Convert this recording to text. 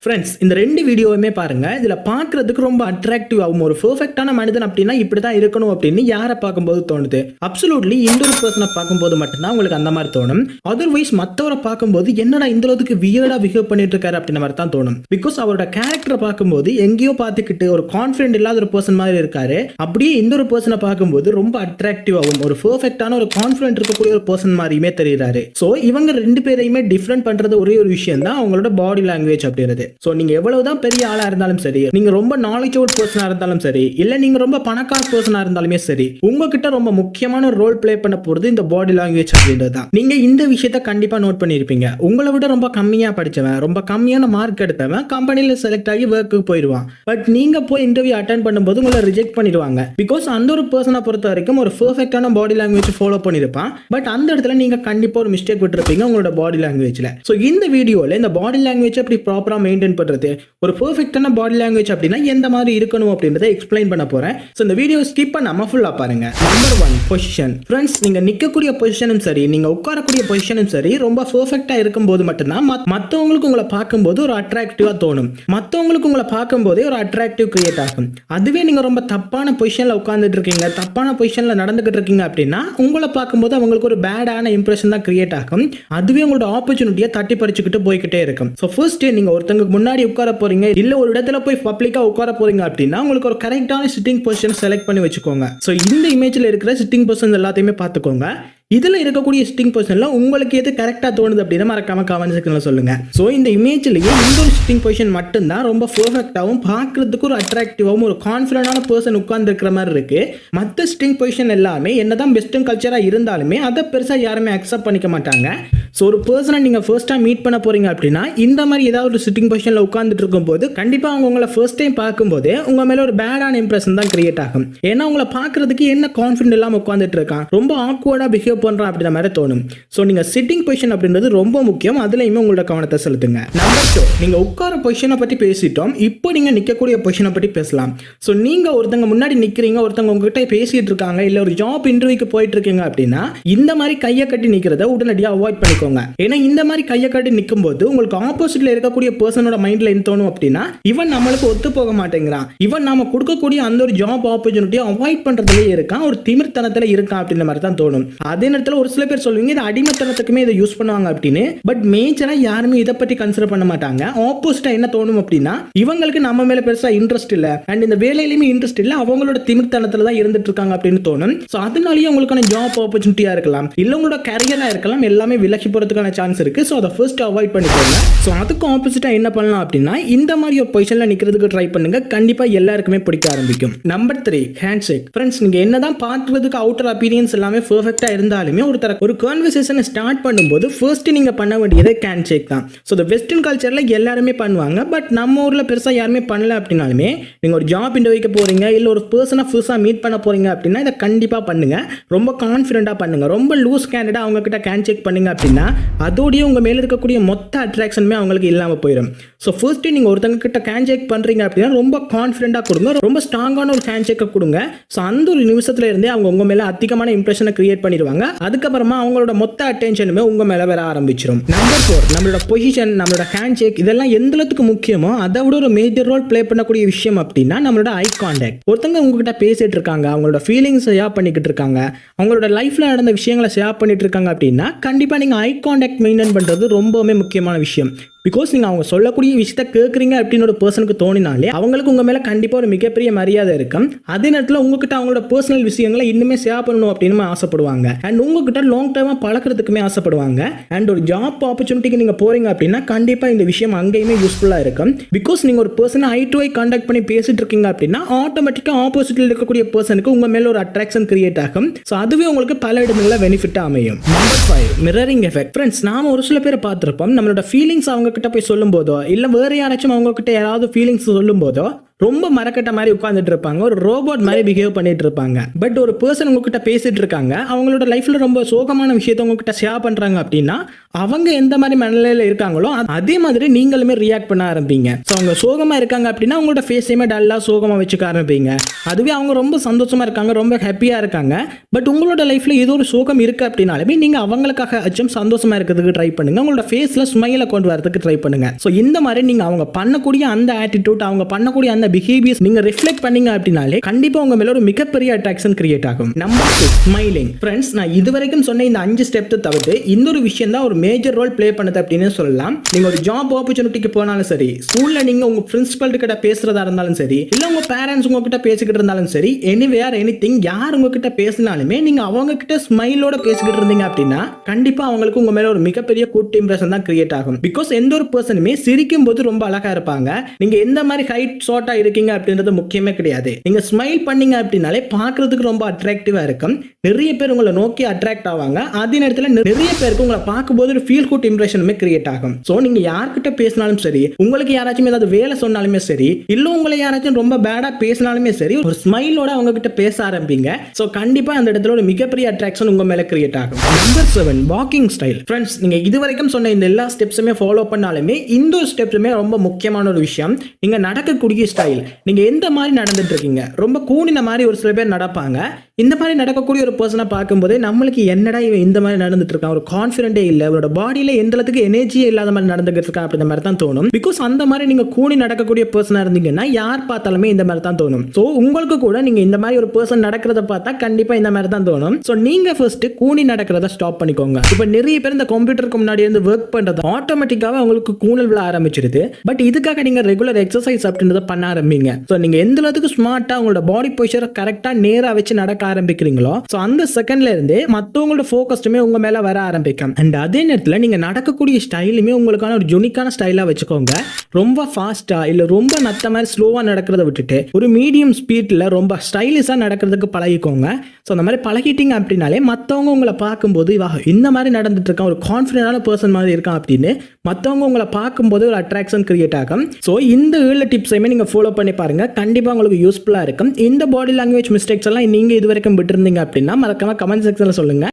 Friends, இந்த ரெண்டு வீடியோவுமே பாருங்க. இதுல பார்க்கிறதுக்கு ரொம்ப அட்ராக்டிவ் ஆகும். ஒரு பெர்ஃபெக்ட்டான மனிதன் அப்படின்னா இப்படிதான் இருக்கணும் அப்படின்னு யாரை பார்க்கும்போது தோணுது? அப்சல்யூட்லி இன்டோர் பர்சனை பார்க்கும்போது மட்டும்தான் உங்களுக்கு அந்த மாதிரி தோணும். அதர்வைஸ் மற்றவரை பார்க்கும்போது என்னடா இந்த அளவுக்கு வியர்டா பிஹேவ் பண்ணிட்டு இருக்காரு அப்படின்ற மாதிரி தான் தோணும். பிகாஸ் அவரோட கேரக்டரை பார்க்கும்போது எங்கேயோ பார்த்துக்கிட்டு ஒரு கான்ஃபிடென்ட் இல்லாத ஒரு பர்சன் மாதிரி இருக்காரு. அப்படியே இன்னொரு பர்சனை பார்க்கும்போது ரொம்ப அட்ராக்டிவ் ஆகும். ஒரு பெர்ஃபெக்ட்டான ஒரு கான்ஃபிடென்ட் இருக்கக்கூடிய ஒரு பர்சன் மாதிரியுமே தெரியுறாரு. ஸோ இவங்க ரெண்டு பேரையுமே டிஃப்ரெண்ட் பண்றது ஒரே ஒரு விஷயம் தான் அவங்களோட பாடி லாங்குவேஜ் அப்படிங்கிறது. சோ நீங்க எவ்வளவுதான் பெரிய ஆளா இருந்தாலும் சரி, நீங்க ரொம்ப நாலேஜபிள் பர்சனா இருந்தாலும் சரி, இல்ல நீங்க ரொம்ப பணக்கார பர்சனா இருந்தாலுமே சரி, உங்ககிட்ட ரொம்ப முக்கியமான ஒரு ரோல் பிளே பண்ண போறது இந்த பாடி லாங்குவேஜ் அப்படின்றது தான். நீங்க இந்த விஷயத்தை கண்டிப்பா நோட் பண்ணிருப்பீங்க. உங்களை விட ரொம்ப கம்மியா படிச்சவன், ரொம்ப கம்மியான மார்க் எடுத்தவன் கம்பெனில செலக்ட் ஆகி ஒர்க்குக்கு போயிடுவான். பட் நீங்க போய் இன்டர்வியூ அட்டென்ட் பண்ணும்போது உங்களை ரிஜெக்ட் பண்ணிடுவாங்க. பிகாஸ் அந்த ஒரு பர்சனை பொறுத்த வரைக்கும் ஒரு பெர்ஃபெக்ட்டான பாடி லாங்குவேஜ் ஃபாலோ பண்ணிருப்பான். பட் அந்த இடத்துல நீங்க கண்டிப்பா ஒரு மிஸ்டேக் விட்டுருப்பீங்க உங்களோட பாடி லாங்குவேஜ்ல. சோ இந்த வீடியோல இந்த பாடி லாங்குவேஜ் எப்படி ப்ராப்பரா மெயின்டைன் பண்றது, ஒரு பெர்ஃபெக்ட்டான பாடி லாங்குவேஜ் அப்படினா எந்த மாதிரி இருக்கணும் அப்படின்றதை எக்ஸ்பிளைன் பண்ண போறேன். சோ இந்த வீடியோ ஸ்கிப் பண்ணாம ஃபுல்லா பாருங்க. Number 1, position. फ्रेंड्स, நீங்க நிக்கக்கூடிய பொசிஷனும் சரி, நீங்க உட்காரக்கூடிய பொசிஷனும் சரி, ரொம்ப பெர்ஃபெக்ட்டா இருக்கும்போது மட்டும்தான் மத்தவங்களுக்கு உங்களை பார்க்கும்போது ஒரு அட்ராக்டிவா தோணும். மத்தவங்களுக்கு உங்களை பார்க்கும்போதே ஒரு அட்ராக்டிவ் கிரியேட் ஆகும். அதுவே நீங்க ரொம்ப தப்பான பொசிஷன்ல உட்கார்ந்துட்டு இருக்கீங்க, தப்பான பொசிஷன்ல நடந்துகிட்டு இருக்கீங்க அப்படின்னா உங்களை பார்க்கும்போது அவங்களுக்கு ஒரு பேடான இம்ப்ரெஷன் தான் கிரியேட் ஆகும். அதுவே உங்களோட ஆப்பர்ச்சுனிட்டியை தட்டி பறிச்சுக்கிட்டு போய்கிட்டே இருக்கும். சோ ஃபர்ஸ்ட் நீங்க ஒருத்தங்களுக்கு முன்னாடி உட்கார போறீங்க, இல்ல ஒரு இடத்துல போய் பப்ளிக்கா உட்கார போறீங்க அப்படின்னா உங்களுக்கு ஒரு கரெக்டான சிட்டிங் பொசிஷன் செலக்ட் பண்ணி வச்சுக்கோங்க. சோ இந்த இமேஜ்ல இருக்கிற சிட்டிங் பொசிஷன் எல்லாத்தையுமே பார்த்துக்கோங்க. இதுல இருக்கக்கூடிய சிட்டிங் பொசிஷன்ல உங்களுக்கு எது கரெக்டா தோணுது அப்படின்னா மறக்காம கமெண்ட் செக்ஷன்ல சொல்லுங்க. சோ இந்த இமேஜ்லயே இந்த ஒரு சிட்டிங் பொசிஷன் மட்டும் தான் ரொம்ப பெர்ஃபெக்ட்டாவும் பார்க்கிறதுக்கு ஒரு அட்ராக்டிவாவும் ஒரு கான்ஃபிடென்ட்டான பர்சன் உட்கார்ந்து இருக்கிற மாதிரி இருக்கு. மற்ற சிட்டிங் பொசிஷன் எல்லாமே என்னதான் வெஸ்டர்ன் கல்ச்சரா இருந்தாலுமே அதை பெருசா யாருமே அக்செப்ட் பண்ணிக்க மாட்டாங்க. சோ ஒரு பர்சனை நீங்க ஃபர்ஸ்ட் டைம் மீட் பண்ண போறீங்க அப்படின்னா இந்த மாதிரி ஏதாவது ஒரு சிட்டிங் பொசிஷன்ல உட்கார்ந்துட்டு இருக்கும்போது கண்டிப்பா அவங்க உங்களை ஃபர்ஸ்ட் டைம் பார்க்கும்போது உங்க மேல ஒரு பேடான இம்ப்ரெஷன் தான் கிரியேட் ஆகும். ஏன்னா உங்களை பார்க்கிறதுக்கு என்ன கான்ஃபிடென்ட் இல்லாம உட்கார்ந்துட்டு இருக்கான், ரொம்ப ஆக்வர்டா பிஹேவ் பண்றான் அப்படின்ற மாதிரி தோணும். சோ நீங்க சிட்டிங் பொசிஷன் அப்படின்றது ரொம்ப முக்கியம். அதுலயுமே உங்களோட கவனத்தை செலுத்துங்க. நம்பர் 2, நீங்க உட்கார பொசிஷனை பத்தி பேசிட்டோம். இப்போ நீங்க நிக்கக்கூடிய பொசிஷனை பத்தி பேசலாம். சோ நீங்க ஒருத்தங்க முன்னாடி நிக்கிறீங்க, ஒருத்தங்க உங்ககிட்ட பேசிட்டு இருக்காங்க, இல்ல ஒரு ஜாப் இன்டர்வியூக்கு போயிட்டு இருக்கீங்க அப்படின்னா இந்த மாதிரி கையை கட்டி நிக்கிறத உடனடியாக அவாய்ட் பண்ணிக்கோங்க. ஏன்னா இந்த மாதிரி கையை கட்டி நிற்கும் போது உங்களுக்கு ஆப்போசிட்ல இருக்கக்கூடிய பர்சனோட மைண்ட்ல என்ன தோணும் அப்படின்னா இவன் நம்மளுக்கு ஒத்து போக மாட்டேங்கிறான், இவன் நாம கொடுக்கக்கூடிய அந்த ஒரு ஜாப் ஆப்பர்ச்சுனிட்டியை அவாய்ட் பண்றதுல இருக்கான், ஒரு திமிர்த்தனத்துல இருக்கான் அப்படின்ற மாதிரி தான் தோணும். அதே நேரத்தில் ஒரு சில பேர் சொல்லுவீங்க இது அடிமைத்தனத்துக்குமே இதை யூஸ் பண்ணுவாங்க அப்படின்னு. பட் மேஜரா யாருமே இதை பத்தி கன்சிடர் பண்ண மாட்டாங்க. ஆப்போசிட்டா என்ன தோணும் அப்படின்னா இவங்களுக்கு நம்ம மேல பெருசா இன்ட்ரெஸ்ட் இல்ல, அண்ட் இந்த வேலையிலுமே இன்ட்ரெஸ்ட் இல்ல, அவங்களோட திமிர்த்தனத்துல தான் இருந்துட்டு இருக்காங்க அப்படின்னு தோணும். சோ அதனாலேயே உங்களுக்கான ஜாப் ஆப்பர்ச்சுனிட்டியா இருக்கலாம், இல்ல உங்களோட கரியரா இருக்கலாம், எல்லாமே விலகி போறதுக்கான சான்ஸ் இருக்கு. சோ அதை ஃபர்ஸ்ட் அவாய்ட் பண்ணிக்கோங்க. சோ அதுக்கு ஆப்போசிட்டா என்ன பண்ணலாம் அப்படின்னா இந்த மாதிரி ஒரு பொசிஷன்ல நிக்கிறதுக்கு ட்ரை பண்ணுங்க. கண்டிப்பா எல்லாருக்குமே பிடிக்க ஆரம்பிக்கும். Number 3, hand shake. ஃப்ரெண்ட்ஸ், நீங்க என்னதான் பார்க்கிறதுக்கு அவுட்டர் அப்பியரன்ஸ் எல்லாமே பெர்ஃபெக்ட்டா இருந்தாலுமே ஒரு கான்வர்சேஷனை ஸ்டார்ட் பண்ணும்போது ஃபர்ஸ்ட் நீங்க பண்ண வேண்டியது ஹேண்ட் ஷேக் தான். ஸோ இந்த வெஸ்டர்ன் கல்ச்சர்ல எல்லாருமே பண்ணுவாங்க. பட் நம்ம ஊர்ல பெருசா யாருமே பண்ணல அப்படின்னாலுமே நீங்க ஒரு ஜாப் இன்டர்வியூக்கு போறீங்க, இல்ல ஒரு பர்சனை புதுசா மீட் பண்ண போறீங்க அப்படின்னா இதை கண்டிப்பா பண்ணுங்க. ரொம்ப கான்ஃபிடென்ட்டா பண்ணுங்க. ரொம்ப லூஸ் கேண்டடா அவங்க கிட்ட ஹேண்ட் ஷேக் பண்ணீங்க அப்படின்னா அதோடய உங்க மேல இருக்கக்கூடிய மொத்த அட்ராக்ஷனுமே அவங்களுக்கு இல்லாம போயிடும். ஸோ ஃபர்ஸ்ட் நீங்க ஒருத்தங்க கிட்ட ஹேண்ட் ஷேக் பண்றீங்க அப்படின்னா ரொம்ப கான்ஃபிடென்ட்டா கொடுங்க, ரொம்ப ஸ்ட்ராங்கான ஒரு ஹேண்ட் ஷேக்கை கொடுங்க. ஸோ அந்த ஒரு நிமிஷத்துல இருந்தே அவங்க உங்க மேல அதிகமான இம்ப்ரெஷனை கிரியேட் பண்ணிடுவாங்க. அதுக்கப்புறமா அவங்களோட மொத்த அட்டென்ஷனுமே உங்க மேல வர ஆரம்பிச்சிடும். நம்பர் 4, நம்மளோட பொசிஷன், நம்மளோட ஹேண்ட் ஷேக் இதெல்லாம் எந்த அளவுக்கு முக்கியமோ அதை விட ஒரு மேஜர் ரோல் பிளே பண்ணக்கூடிய விஷயம் அப்படின்னா நம்மளோட ஐ கான்டாக்ட். ஒருத்தங்க உங்ககிட்ட பேசிட்டு இருக்காங்க, அவங்களோட ஃபீலிங்ஸ் ஷேர் பண்ணிக்கிட்டு இருக்காங்க, அவங்களோட லைஃப்ல நடந்த விஷயங்களை ஷேர் பண்ணிட்டு இருக்காங்க அப்படின்னா கண்டிப்பா நீங்க ஐ கான்டாக்ட் மெயின்டைன் பண்றது ரொம்பவுமே முக்கியமான விஷயம். பிகாஸ் நீங்க அவங்க சொல்லக்கூடிய விஷயத்த கேட்குறீங்க அப்படின்னு ஒரு பர்சனுக்கு தோணினாலே அவங்களுக்கு உங்க மேல கண்டிப்பா ஒரு மிகப்பெரிய மரியாதை இருக்கும். அதே நேரத்தில் உங்ககிட்ட அவங்களோட பர்சனல் விஷயங்களை இன்னுமே ஷேர் பண்ணணும் அப்படின்னு ஆசைப்படுவாங்க. அண்ட் உங்ககிட்ட லாங் டைமா பழக்கிறதுக்குமே ஆசைப்படுவாங்க. அண்ட் ஒரு ஜாப் ஆப்பர்ச்சுனிட்டிக்கு நீங்க போறீங்க அப்படின்னா கண்டிப்பா இந்த விஷயம் அங்கேயுமே யூஸ்ஃபுல்லா இருக்கும். பிகாஸ் நீங்க ஒரு பர்சனை ஐ டு ஐ கான்டாக்ட் பண்ணி பேசிட்டு இருக்கீங்க அப்படின்னா ஆட்டோமேட்டிக்கா ஆப்போசிட்ல இருக்கக்கூடிய பர்சனுக்கு உங்க மேல ஒரு அட்ராக்ஷன் கிரியேட் ஆகும். ஸோ அதுவே உங்களுக்கு பல இடங்களில் பெனிஃபிட்டா அமையும். Number 5, mirroring effect. ஃப்ரெண்ட்ஸ், நாம ஒரு சில பேரை பார்த்திருப்போம், நம்மளோட ஃபீலிங்ஸ் அவங்க கிட்ட போய் சொல்லும் போதோ இல்ல வேற யாராச்சும் அவங்க கிட்ட யாராவது ஃபீலிங்ஸ் சொல்லும் போதோ ரொம்ப மரக்கட்ட மாதிரி உட்கார்ந்துட்டு இருப்பாங்க, ஒரு ரோபோட் மாதிரி பிஹேவ் பண்ணிட்டு இருப்பாங்க. பட் ஒரு பர்சன் உங்ககிட்ட பேசிட்டு இருக்காங்க, அவங்களோட லைஃப்ல ரொம்ப சோகமான விஷயத்தை உங்ககிட்ட ஷேர் பண்றாங்க அப்படின்னா அவங்க எந்த மாதிரி மனநிலையில இருக்காங்களோ அதே மாதிரி நீங்களுமே ரியாக்ட் பண்ண ஆரம்பிங்க. ஸோ அவங்க சோகமா இருக்காங்க அப்படின்னா உங்களோட ஃபேஸையுமே டல்லா சோகமா வச்சுக்க ஆரம்பிங்க. அதுவே அவங்க ரொம்ப சந்தோஷமா இருக்காங்க, ரொம்ப ஹாப்பியா இருக்காங்க, பட் உங்களோட லைஃப்ல ஏதோ ஒரு சோகம் இருக்கு அப்படின்னாலுமே நீங்க அவங்களுக்காக அச்சம் சந்தோஷமா இருக்கிறதுக்கு ட்ரை பண்ணுங்க. உங்களோட ஃபேஸ்ல ஸ்மைலை கொண்டு வரதுக்கு ட்ரை பண்ணுங்க. ஸோ இந்த மாதிரி நீங்க அவங்க பண்ணக்கூடிய அந்த ஆட்டிடியூட், அவங்க பண்ணக்கூடிய அந்த பிஹேவியர்ஸ் நீங்க ரிஃப்ளெக்ட் பண்ணீங்க அப்படின்னாலே கண்டிப்பா உங்க மேல ஒரு மிகப்பெரிய அட்ராக்ஷன் கிரியேட் ஆகும். Number 2, smiling. ஃப்ரெண்ட்ஸ், நான் இதுவரைக்கும் சொன்ன இந்த 5 ஸ்டெப் தவிர்த்து இன்னொரு விஷயம் தான் ஒரு மேஜர் ரோல் ப்ளே பண்ணுது அப்படின்னு சொல்லலாம். நீங்க ஒரு ஜாப் ஆப்பர்ச்சுனிட்டிக்கு போனாலும் சரி, ஸ்கூல்ல நீங்க உங்க பிரின்சிபல் கிட்ட பேசுறதா இருந்தாலும் சரி, இல்ல உங்க பேரண்ட்ஸ் உங்ககிட்ட பேசிக்கிட்டு இருந்தாலும் சரி, எனிவேர் எனிதிங், யார் உங்ககிட்ட பேசினாலுமே நீங்க அவங்க கிட்ட ஸ்மைலோட பேசிக்கிட்டு இருந்தீங்க அப்படின்னா கண்டிப்பா அவங்களுக்கு உங்க மேல ஒரு மிகப்பெரிய குட் இம்ப்ரெஷன் தான் கிரியேட் ஆகும். பிகாஸ் எந்த ஒரு பர்சனுமே சிரிக்கும் போது ரொம்ப அழகா இருப்பாங்க. நீங்க எந்த மாதிரி ஹைட் ஷார்ட்டா இருக்கீங்க அப்படின்றது முக்கியமே கிடையாது. நீங்க ஸ்மைல் பண்ணீங்க அப்படின்னாலே பார்க்கிறதுக்கு ரொம்ப அட்ராக்டிவா இருக்கும். நிறைய பேர் உங்களை நோக்கி அட்ராக்ட் ஆவாங்க. அதே நேரத்தில் நிறைய பேருக்கு உங்களை பார்க்கும்போது ஒரு ஃபீல் குட் இம்ப்ரெஷனுமே கிரியேட் ஆகும். ஸோ நீங்க யார்கிட்ட பேசினாலும் சரி, உங்களுக்கு யாராச்சும் ஏதாவது வேலை சொன்னாலுமே சரி, இல்ல உங்களை யாராச்சும் ரொம்ப பேடா பேசினாலுமே சரி, ஒரு ஸ்மைலோட அவங்க கிட்ட பேச ஆரம்பிங்க. ஸோ கண்டிப்பா அந்த இடத்துல ஒரு மிகப்பெரிய அட்ராக்ஷன் உங்க மேல கிரியேட் ஆகும். Number 7, walking style. ஃப்ரெண்ட்ஸ், நீங்க இதுவரைக்கும் சொன்ன இந்த எல்லா ஸ்டெப்ஸுமே ஃபாலோ பண்ணாலுமே இந்த ஒரு ஸ்டெப்ஸுமே ரொம்ப முக்கியமான ஒரு விஷயம். நீங்க நடக்கக்கூடிய ஸ்டைல், நீங்க எந்த மாதிரி நடந்துட்டு இருக்கீங்க. ரொம்ப கூனின மாதிரி ஒரு சில பேர் நடப்பாங்க. இந்த மாதிரி நடக்கக்கூடிய ஒரு பர்சனை பார்க்கும்போதே நம்மளுக்கு என்னடா இவன் இந்த மாதிரி நடந்துட்டு இருக்கான், ஒரு கான்ஃபிடென்ட்டே இல்லை, அவரோட பாடியில எந்த அளவுக்கு எனர்ஜியே இல்லாத மாதிரி நடந்துகிட்டு இருக்கா அப்படின்ற மாதிரி தான் தோணும். பிகாஸ் அந்த மாதிரி நீங்க கூனி நடக்கக்கூடிய பர்சனா இருந்தீங்கன்னா யார் பார்த்தாலுமே இந்த மாதிரி தான் தோணும். ஸோ உங்களுக்கு கூட நீங்க இந்த மாதிரி ஒரு பர்சன் நடக்கிறத பார்த்தா கண்டிப்பா இந்த மாதிரி தான் தோணும். ஸோ நீங்க ஃபர்ஸ்ட் கூனி நடக்கிறத ஸ்டாப் பண்ணிக்கோங்க. இப்போ நிறைய பேர் இந்த கம்ப்யூட்டருக்கு முன்னாடி இருந்து ஒர்க் பண்றது ஆட்டோமேட்டிக்காவே உங்களுக்கு கூணல் விழ ஆரம்பிச்சிருது. பட் இதுக்காக நீங்க ரெகுலர் எக்ஸசைஸ் அப்படின்றத பண்ண ஆரம்பிங்க. ஸோ நீங்க எந்த அளவுக்கு ஸ்மார்ட்டா உங்களோட பாடி பொசிஷரை கரெக்டா நேரா வச்சு நடக்க ஆரம்பிக்கிறீங்களோ, ஸோ அந்த செகண்ட்ல இருந்தே மற்றவங்களோட ஃபோக்கஸ்டுமே உங்க மேல வர ஆரம்பிக்கும். அண்ட் அதே நேரத்தில் நீங்க நடக்கக்கூடிய ஸ்டைலுமே உங்களுக்கான ஒரு யூனிக்கான ஸ்டைலா வச்சுக்கோங்க. ரொம்ப ஃபாஸ்டா இல்ல ரொம்ப நத்த மாதிரி ஸ்லோவா நடக்கிறத விட்டுட்டு ஒரு மீடியம் ஸ்பீட்ல ரொம்ப ஸ்டைலிஷா நடக்கிறதுக்கு பழகிக்கோங்க. ஸோ அந்த மாதிரி பழகிட்டீங்க அப்படின்னாலே மற்றவங்க உங்களை பார்க்கும்போது இந்த மாதிரி நடந்துட்டு இருக்கான், ஒரு கான்ஃபிடென்டான பர்சன் மாதிரி இருக்கான் அப்படின்னு மற்றவங்க உங்களை பார்க்கும்போது ஒரு அட்ராக்ஷன் கிரியேட் ஆகும். ஸோ இந்த 7 டிப்ஸையுமே நீங்க ஃபாலோ பண்ணி பாருங்க. கண்டிப்பா உங்களுக்கு யூஸ்ஃபுல்லா இருக்கும். இந்த பாடி லாங்குவேஜ் மிஸ்டேக்ஸ் எல்லாம் நீங்க இது வரைக்கும் விட்டுருந்தீங்க அப்படின்னா மறக்காம கமெண்ட் செக்ஷன்ல சொல்லுங்க.